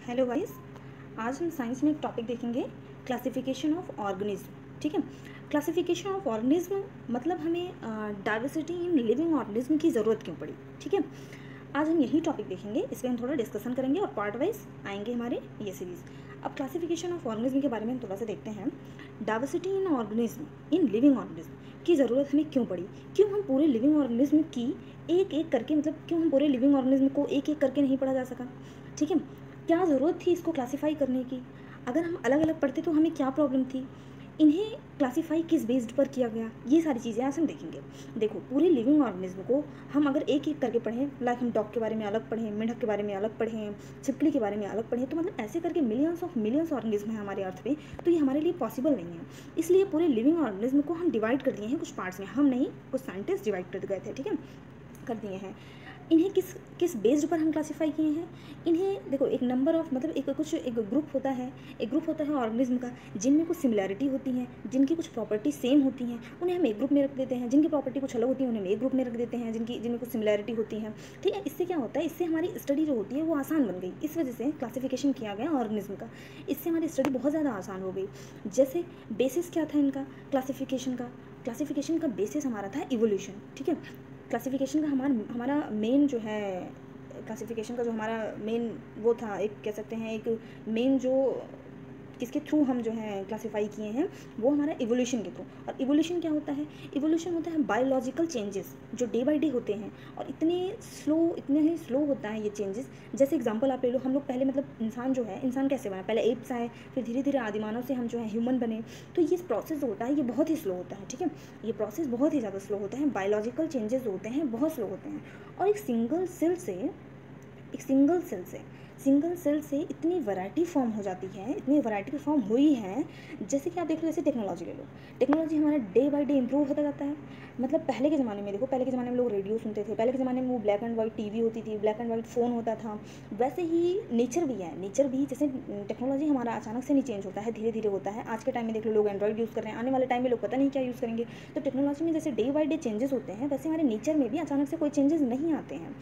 Hello guys, आज हम science में एक टॉपिक देखेंगे, क्लासिफिकेशन ऑफ ऑर्गेनिज्म। ठीक है, क्लासिफिकेशन ऑफ ऑर्गेनिज्म मतलब हमें डाइवर्सिटी इन लिविंग ऑर्गेनिज्म की ज़रूरत क्यों पड़ी। ठीक है, आज हम यही टॉपिक देखेंगे, इस पर हम थोड़ा डिस्कशन करेंगे और पार्ट वाइज आएंगे हमारे ये सीरीज़। अब क्लासिफिकेशन ऑफ ऑर्गेनिज्म के बारे में हम थोड़ा सा देखते हैं। Diversity in organism, in living organism की ज़रूरत हमें क्यों पड़ी, क्यों हम पूरे लिविंग ऑर्गेनिज्म की एक एक करके, मतलब क्यों हम पूरे लिविंग ऑर्गेनिज्म को एक एक करके नहीं पढ़ा जा सका। ठीक है, क्या ज़रूरत थी इसको क्लासीफाई करने की, अगर हम अलग अलग पढ़ते तो हमें क्या प्रॉब्लम थी, इन्हें क्लासीफाई किस बेस्ड पर किया गया, ये सारी चीज़ें आज हम देखेंगे। देखो, पूरे लिविंग ऑर्गेनिज्म को हम अगर एक एक करके पढ़ें, लाइक हम डॉग के बारे में अलग पढ़ें, मेंढक के बारे में अलग पढ़ें, छिपकली के बारे में अलग पढ़ें, तो मतलब ऐसे करके मिलियंस ऑर्गेनिज्म है हमारे अर्थ पे, तो ये हमारे लिए पॉसिबल नहीं है। इसलिए पूरे लिविंग ऑर्गेनिज्म को हम डिवाइड कर दिए हैं कुछ पार्ट्स में, हम नहीं, कुछ साइंटिस्ट डिवाइड कर गए थे। ठीक है, कर दिए हैं। इन्हें किस बेस्ड पर हम क्लासीफाई किए हैं, इन्हें देखो, एक नंबर ऑफ, मतलब एक ग्रुप होता है, ऑर्गेनिज्म का, जिनमें कुछ सिमिलैरिटी होती है, जिनकी कुछ प्रॉपर्टी सेम होती हैं, उन्हें हम एक ग्रुप में रख देते हैं। जिनकी प्रॉपर्टी कुछ अलग होती है उन्हें हम एक ग्रुप में रख देते हैं, जिनमें कुछ सिमिलैरिटी होती है। ठीक है, इससे क्या होता है, इससे हमारी स्टडी जो होती है वो आसान बन गई। इस वजह से क्लासिफिकेशन किया गया ऑर्गेनिज्म का, इससे हमारी स्टडी बहुत ज़्यादा आसान हो गई। जैसे बेसिस क्या था इनका क्लासिफिकेशन का बेसिस हमारा था इवोल्यूशन। ठीक है, क्लासिफिकेशन का हमारा मेन जो है, क्लासिफिकेशन का जो हमारा मेन वो था, एक कह सकते हैं एक मेन जो किसके थ्रू हम जो है क्लासीफाई किए हैं, वो हमारा इवोल्यूशन के थ्रू। और इवोल्यूशन क्या होता है, इवोल्यूशन होता है बायोलॉजिकल चेंजेस जो डे बाई डे होते हैं, और इतने ही स्लो होता है ये चेंजेस। जैसे एग्जांपल आप ले लो, हम लोग पहले, मतलब इंसान जो है, इंसान कैसे बना, पहले एप्स आए, फिर धीरे धीरे आदिमानव से हम जो है ह्यूमन बने। तो ये प्रोसेस जो होता है ये बहुत ही स्लो होता है। ठीक है, ये प्रोसेस बहुत ही ज़्यादा स्लो होता है, बायोलॉजिकल चेंजेस जो होते हैं बहुत स्लो होते हैं। और एक सिंगल सेल से इतनी वैरायटी फॉर्म हो जाती है, इतनी वैरायटी फॉर्म हुई है। जैसे कि आप देख लो, जैसे टेक्नोलॉजी ले लो, टेक्नोलॉजी हमारा डे बाय डे इंप्रूव होता जाता है। मतलब पहले के ज़माने में देखो, पहले के ज़माने में लोग रेडियो सुनते थे, पहले के ज़माने में वो ब्लैक एंड वाइट टीवी होती थी, ब्लैक एंड वाइट फ़ोन होता था। वैसे ही नेचर भी है, नेचर भी जैसे टेक्नोलॉजी हमारा अचानक से नहीं चेंज होता है, धीरे धीरे होता है। आज के टाइम में देख लो, लोग एंड्रॉइड यूज़ कर रहे हैं, आने वाले टाइम में लोग पता नहीं क्या यूज़ करेंगे। तो टेक्नोलॉजी में जैसे डे बाई डे चेंजेस होते हैं, वैसे हमारे नेचर में भी अचानक से कोई चेंजेस नहीं आते हैं।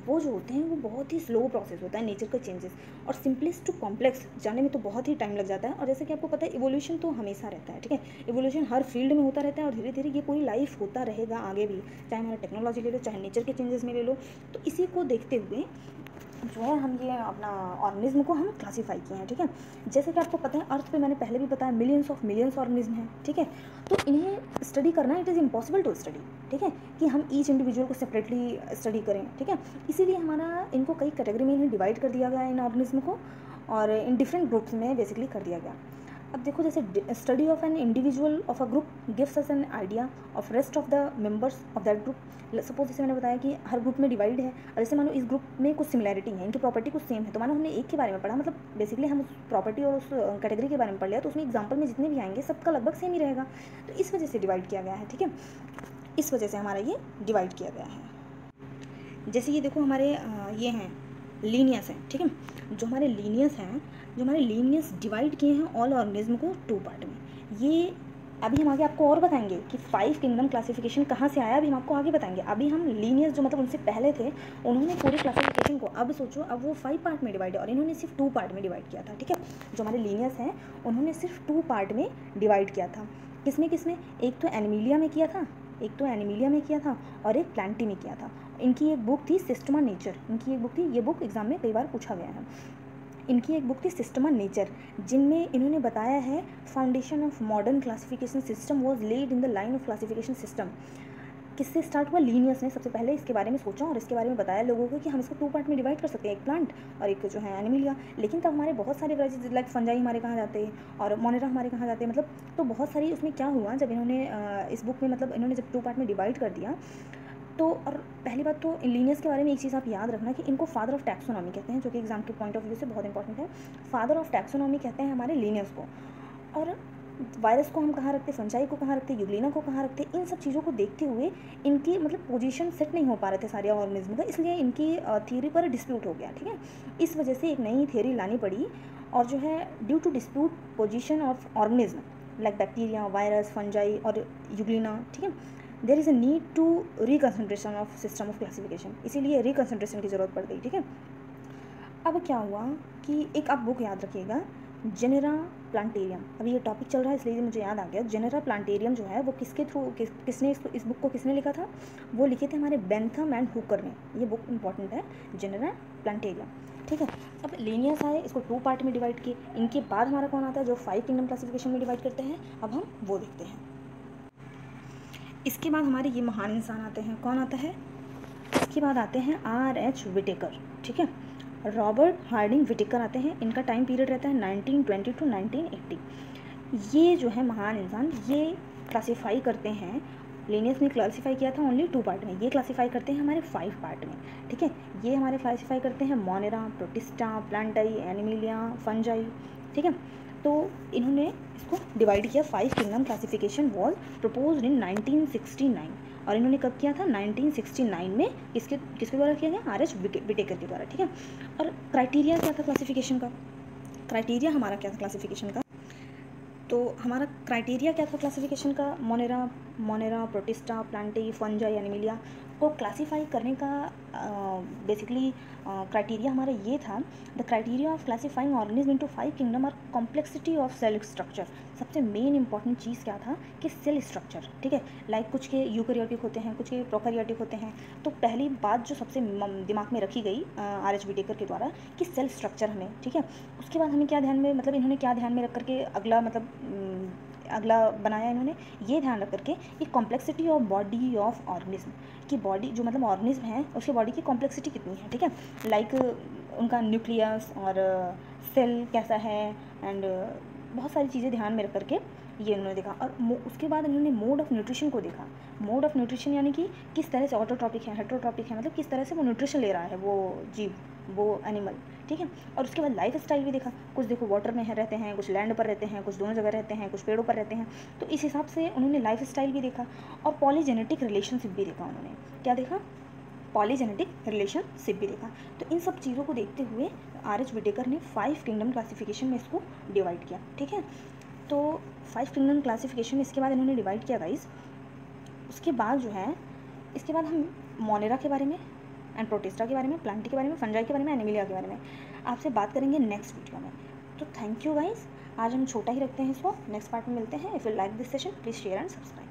वो जो होते हैं वो बहुत ही स्लो प्रोसेस होता है नेचर का चेंजेस। और सिंपलेस्ट टू कॉम्प्लेक्स जाने में तो बहुत ही टाइम लग जाता है। और जैसे कि आपको पता है, इवोल्यूशन तो हमेशा रहता है। ठीक है, इवोल्यूशन हर फील्ड में होता रहता है, और धीरे धीरे ये पूरी लाइफ होता रहेगा आगे भी, चाहे हमारा टेक्नोलॉजी ले लो, चाहे नेचर के चेंजेस में ले लो। तो इसी को देखते हुए जो है हम ये अपना ऑर्गेनिज्म को हम क्लासीफाई किए हैं। ठीक है, जैसे कि आपको पता है, अर्थ पे मैंने पहले भी बताया मिलियंस ऑर्गेनिज्म हैं। ठीक है, तो इन्हें स्टडी करना, it is impossible to study. ठीक है, कि हम ईच इंडिविजुअल को सेपरेटली स्टडी करें। ठीक है, इसीलिए हमारा इनको कई कैटेगरी में इन्हें डिवाइड कर दिया गया है, इन ऑर्गेनिज्म को, और इन डिफरेंट ग्रुप्स में बेसिकली कर दिया गया। अब देखो, जैसे study of an individual of a group gives us an idea of rest of the members of that group. Suppose जैसे मैंने बताया कि हर ग्रुप में डिवाइड है, और जैसे मानो इस ग्रुप में कुछ सिमिलैरिटी है, इनकी प्रॉपर्टी कुछ सेम है, तो मानो हमने एक के बारे में पढ़ा, मतलब बेसिकली हम उस प्रॉपर्टी और उस कैटेगरी के बारे में पढ़ लिया, तो उसमें एग्जाम्पल में जितने भी आएंगे सबका लगभग सेम ही रहेगा। तो इस वजह से डिवाइड किया गया है। ठीक है, इस वजह से हमारा ये डिवाइड किया गया है। जैसे ये देखो, हमारे ये हैं लीनियस हैं। ठीक है, जो हमारे लीनियस डिवाइड किए हैं ऑल ऑर्गेनिज्म को 2 पार्ट में। ये अभी हम आगे आपको और बताएंगे कि 5 किंगडम क्लासिफिकेशन कहाँ से आया, अभी हम आपको आगे बताएंगे। अभी हम लीनियस जो, मतलब उनसे पहले थे, उन्होंने पूरे क्लासिफिकेशन को, अब सोचो, अब वो 5 पार्ट में डिवाइड है, और इन्होंने सिर्फ 2 पार्ट में डिवाइड किया था। ठीक है, जो हमारे लीनियस हैं उन्होंने सिर्फ 2 पार्ट में डिवाइड किया था। किसमें, एक तो एनिमिलिया में किया था, और एक प्लांटी में किया था। इनकी एक बुक थी सिस्टमा नेचर, ये बुक एग्जाम में कई बार पूछा गया है। इनकी एक बुक थी सिस्टमा नेचर, जिनमें इन्होंने बताया है foundation of modern classification system was laid in the line of classification system. किससे स्टार्ट हुआ, लीनियस ने सबसे पहले इसके बारे में सोचा, और इसके बारे में बताया लोगों को कि हम इसको 2 पार्ट में डिवाइड कर सकते हैं, एक प्लांट और एक जो है एनिमिलिया। लेकिन तब हमारे बहुत सारे वेराइटीज, लाइक फंजाई हमारे कहाँ जाते हैं, और मोनेरा हमारे कहाँ जाते हैं, मतलब तो बहुत सारी। उसमें क्या हुआ, जब इन्होंने इस बुक में, मतलब इन्होंने जब 2 पार्ट में डिवाइड कर दिया, तो और पहली बात तो लीनियस के बारे में एक चीज़ आप याद रखना कि इनको फादर ऑफ टैक्सोनॉमी कहते हैं, जो कि एग्जाम के पॉइंट ऑफ व्यू से बहुत इंपॉर्टेंट है। फादर ऑफ टैक्सोनॉमी कहते हैं हमारे लीनियस को। और वायरस को हम कहाँ रखते, फंजाई को कहाँ रखते, यूग्लिना को कहाँ रखते, इन सब चीज़ों को देखते हुए इनकी, मतलब पोजीशन सेट नहीं हो पा रहे थे सारे ऑर्गेनिज्म का, इसलिए इनकी थियरी पर डिस्प्यूट हो गया। ठीक है, इस वजह से एक नई थियरी लानी पड़ी, और जो है due to dispute position of organism like bacteria, virus, fungi और यूग्लिना। ठीक है, there is a need to reconsideration of system of classification, इसीलिए रिकन्संट्रेशन की ज़रूरत पड़ गई। ठीक है, अब क्या हुआ कि एक आप बुक याद रखिएगा, जेनेरा प्लांटेरियम। अभी ये टॉपिक चल रहा है इसलिए मुझे याद आ गया। जेनेरा प्लांटेरियम जो है वो किसके थ्रू किसने इस बुक को किसने लिखा था? वो लिखे थे हमारे बेंथम एंड हुकर ने। ये बुक इंपॉर्टेंट है, जेनेरा प्लांटेरियम, ठीक है। अब लिनियस आए, इसको 2 पार्ट में डिवाइड किए। इनके बाद हमारा कौन आता है जो 5 किंगडम क्लासिफिकेशन में डिवाइड करते हैं? अब हम वो देखते हैं। इसके बाद हमारे ये महान इंसान आते हैं। कौन आता है? इसके बाद आते हैं R.H. विटेकर, ठीक है। रॉबर्ट हार्डिंग विटेकर आते हैं। इनका टाइम पीरियड रहता है 1920 टू 1980। ये जो है महान इंसान, ये क्लासीफाई करते हैं, लिनियस ने क्लासीफाई किया था ओनली 2 पार्ट में, ये क्लासीफाई करते हैं हमारे 5 पार्ट में, ठीक है। ये हमारे क्लासीफाई करते हैं मोनेरा, प्रोटिस्टा, प्लांटाई, एनिमिलिया, फंजाई, ठीक है। तो इन्होंने इसको डिवाइड किया। 5 किंगडम क्लासिफिकेशन वॉज प्रपोज्ड इन 1969 और इन्होंने कब किया था? 1969 में। किसके द्वारा किया गया? R.H. विटेकर के द्वारा, ठीक है। और क्राइटेरिया क्या था क्लासिफिकेशन का? क्राइटेरिया हमारा क्या था क्लासिफिकेशन का? तो हमारा क्राइटेरिया क्या था क्लासिफिकेशन का? Monera, protista, Plantae, fungi, Animalia को क्लासीफाई करने का बेसिकली क्राइटेरिया हमारा ये था। The criteria of classifying organism into 5 kingdom और कॉम्प्लेक्सिटी ऑफ सेल स्ट्रक्चर। सबसे मेन इंपॉर्टेंट चीज़ क्या था कि सेल स्ट्रक्चर, ठीक है। लाइक कुछ के यूकैरियोटिक होते हैं, कुछ के प्रोकैरियोटिक होते हैं। तो पहली बात जो सबसे दिमाग में रखी गई R.H. विटेकर के द्वारा कि सेल स्ट्रक्चर हमें, ठीक है। उसके बाद हमें क्या ध्यान में, मतलब इन्होंने क्या ध्यान में रख करके अगला अगला बनाया इन्होंने, ये ध्यान रख करके कि complexity of body of organism, कि बॉडी जो मतलब ऑर्गेनिज्म है उसकी बॉडी की कॉम्प्लेक्सिटी कितनी है, ठीक है। लाइक उनका न्यूक्लियस और सेल कैसा है एंड बहुत सारी चीज़ें ध्यान में रख करके ये उन्होंने देखा। और उसके बाद इन्होंने मोड ऑफ न्यूट्रिशन को देखा। मोड ऑफ न्यूट्रिशन यानी कि किस तरह से ऑटोट्रॉपिक है, हेटरोट्रॉपिक है, मतलब किस तरह से वो न्यूट्रिशन ले रहा है वो जीव, वो एनिमल, ठीक है। और उसके बाद लाइफ स्टाइल भी देखा। कुछ देखो वाटर में रहते हैं, कुछ लैंड पर रहते हैं, कुछ दोनों जगह रहते हैं, कुछ पेड़ों पर रहते हैं। तो इस हिसाब से उन्होंने लाइफ स्टाइल भी देखा और पॉलीजेनेटिक रिलेशनशिप भी देखा। उन्होंने क्या देखा? पॉलीजेनेटिक रिलेशनशिप भी देखा। तो इन सब चीज़ों को देखते हुए R.H. विटेकर ने 5 किंगडम क्लासिफिकेशन में इसको डिवाइड किया, ठीक है। तो 5 किंगडम क्लासिफिकेशन में इसके बाद इन्होंने डिवाइड किया गाइस। उसके बाद जो है, इसके बाद हम मोनेरा के बारे में एंड प्रोटिस्टा के बारे में, प्लांटी के बारे में, फंजाई के बारे में, एनिमिलिया के बारे में आपसे बात करेंगे नेक्स्ट वीडियो में। तो थैंक यू गाइस, आज हम छोटा ही रखते हैं इसको, नेक्स्ट पार्ट में मिलते हैं। If you like this session please share and subscribe.